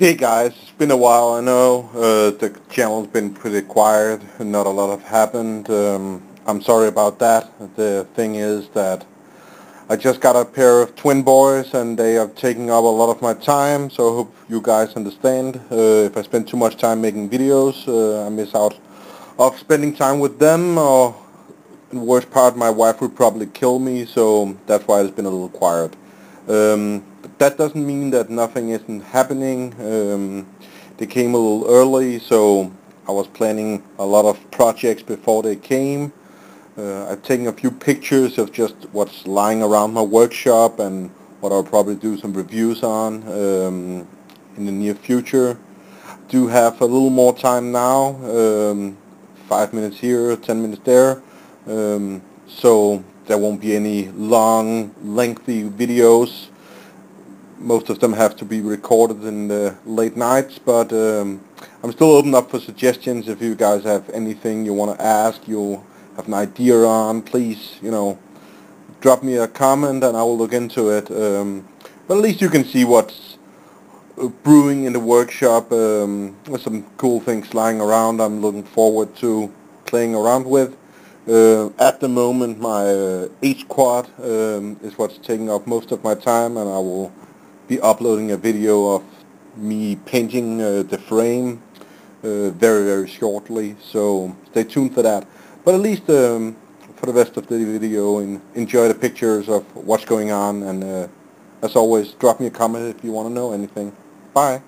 Hey guys, it's been a while. I know the channel's been pretty quiet and not a lot have happened. I'm sorry about that. The thing is that I just got a pair of twin boys and they are taking up a lot of my time, so I hope you guys understand. If I spend too much time making videos, I miss out of spending time with them, or in the worst part, my wife would probably kill me, so that's why it's been a little quiet. But that doesn't mean that nothing isn't happening. They came a little early, so I was planning a lot of projects before they came. I've taken a few pictures of just what's lying around my workshop and what I'll probably do some reviews on in the near future. Do have a little more time now, 5 minutes here, 10 minutes there, so there won't be any long, lengthy videos. Most of them have to be recorded in the late nights, but I'm still open up for suggestions. If you guys have anything you want to ask, you have an idea on, please, drop me a comment and I will look into it. But at least you can see what's brewing in the workshop, with some cool things lying around I'm looking forward to playing around with. At the moment my H-Quad is what's taking up most of my time, and I will be uploading a video of me painting the frame very shortly, so stay tuned for that. But at least for the rest of the video, enjoy the pictures of what's going on, and as always, drop me a comment if you want to know anything. Bye.